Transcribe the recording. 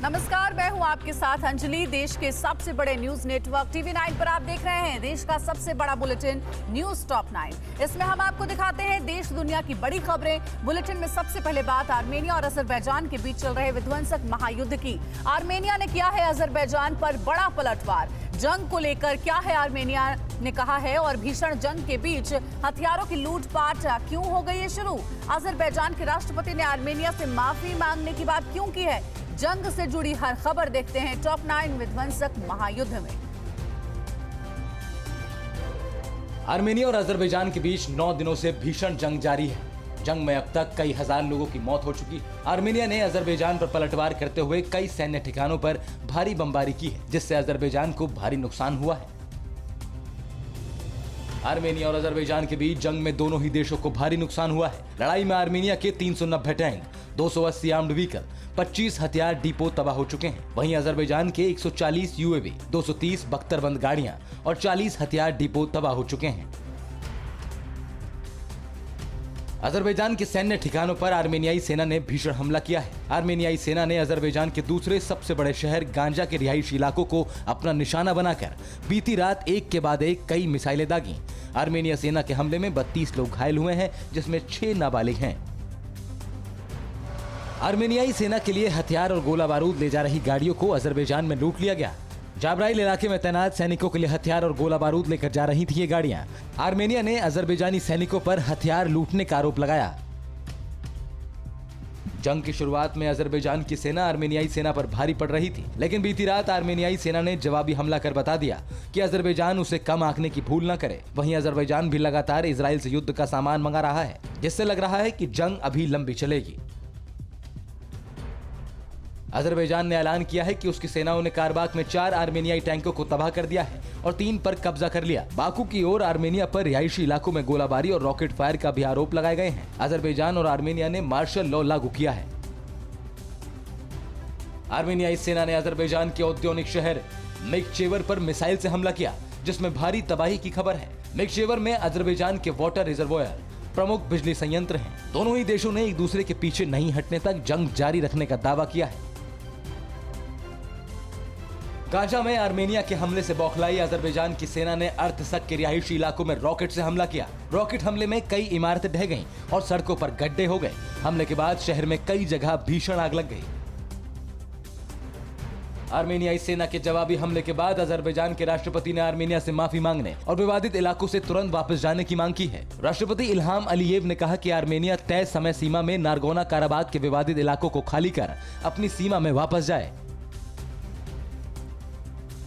नमस्कार, मैं हूं आपके साथ अंजलि। देश के सबसे बड़े न्यूज नेटवर्क TV9 पर आप देख रहे हैं देश का सबसे बड़ा बुलेटिन न्यूज टॉप 9। इसमें हम आपको दिखाते हैं देश दुनिया की बड़ी खबरें। बुलेटिन में सबसे पहले बात आर्मेनिया और अजरबैजान के बीच चल रहे विध्वंसक महायुद्ध की। आर्मेनिया ने किया है अजरबैजान पर बड़ा पलटवार। जंग को लेकर क्या है आर्मेनिया ने कहा है और भीषण जंग के बीच हथियारों की लूटपाट क्यों हो गई है शुरू। अजरबैजान के राष्ट्रपति ने आर्मेनिया से माफी मांगने की बात क्यों की है। जंग से जुड़ी हर खबर देखते हैं टॉप 9 विध्वंसक महायुद्ध में। आर्मेनिया और अजरबैजान के बीच 9 दिनों से भीषण जंग जारी है। जंग में अब तक कई हजार लोगों की मौत हो चुकी है। आर्मेनिया ने अजरबैजान पर पलटवार करते हुए कई सैन्य ठिकानों पर भारी बमबारी की है, जिससे अजरबैजान को भारी नुकसान हुआ है। आर्मेनिया और अजरबैजान के बीच जंग में दोनों ही देशों को भारी नुकसान हुआ है। लड़ाई में आर्मेनिया के 390 टैंक, 280 आर्म्ड व्हीकल, 25 हथियार डिपो तबाह हो चुके हैं। वहीं अजरबैजान के 140 UAV, 230 बख्तरबंद गाड़ियां और 40 हथियार डिपो तबाह हो चुके हैं। अजरबैजान के सैन्य ठिकानों पर आर्मेनियाई सेना ने भीषण हमला किया है। आर्मेनियाई सेना ने अजरबैजान के दूसरे सबसे बड़े शहर गांजा के रिहायशी इलाकों को अपना निशाना बनाकर बीती रात एक के बाद एक कई मिसाइलें दागी। आर्मेनिया सेना के हमले में 32 लोग घायल हुए हैं, जिसमें 6 नाबालिग हैं। आर्मेनियाई सेना के लिए हथियार और गोला बारूद ले जा रही गाड़ियों को अजरबैजान में लूट लिया गया। जाब्राइल इलाके में तैनात सैनिकों के लिए हथियार और गोला बारूद लेकर जा रही थी ये गाड़ियां। आर्मेनिया ने अजरबैजानी सैनिकों पर हथियार लूटने का आरोप लगाया। जंग की शुरुआत में अजरबैजान की सेना आर्मेनियाई सेना पर भारी पड़ रही थी, लेकिन बीती रात आर्मेनियाई सेना ने जवाबी हमला कर बता दिया कि अजरबैजान उसे कम आंकने की भूल न करे। वहीं अजरबैजान भी लगातार इजराइल से युद्ध का सामान मंगा रहा है, जिससे लग रहा है कि जंग अभी लंबी चलेगी। अजरबैजान ने ऐलान किया है कि उसकी सेनाओं ने कारबाक में 4 आर्मेनियाई टैंकों को तबाह कर दिया है और 3 पर कब्जा कर लिया। बाकू की ओर आर्मेनिया पर रिहायशी इलाकों में गोलाबारी और रॉकेट फायर का भी आरोप लगाए गए हैं। अजरबैजान और आर्मेनिया ने मार्शल लॉ लागू किया है। आर्मेनियाई सेना ने अजरबैजान के औद्योगिक शहर मेकचेवर पर मिसाइल से हमला किया, जिसमें भारी तबाही की खबर है। मेकचेवर में अजरबैजान के वाटर रिजर्वोयर, प्रमुख बिजली संयंत्र हैं। दोनों ही देशों ने एक दूसरे के पीछे नहीं हटने तक जंग जारी रखने का दावा किया है। गाजा में आर्मेनिया के हमले से बौखलाई अजरबैजान की सेना ने अर्तसक के रिहायशी इलाकों में रॉकेट से हमला किया। रॉकेट हमले में कई इमारतें ढह गईं और सड़कों पर गड्ढे हो गए। हमले के बाद शहर में कई जगह भीषण आग लग गई। आर्मेनियाई सेना के जवाबी हमले के बाद अजरबैजान के राष्ट्रपति ने आर्मेनिया से माफी मांगने और विवादित इलाकों से तुरंत वापस जाने की मांग की है। राष्ट्रपति इल्हाम अलीयेव ने कहा कि आर्मेनिया तय समय सीमा में नारगोना काराबाग के विवादित इलाकों को खाली कर अपनी सीमा में वापस जाए।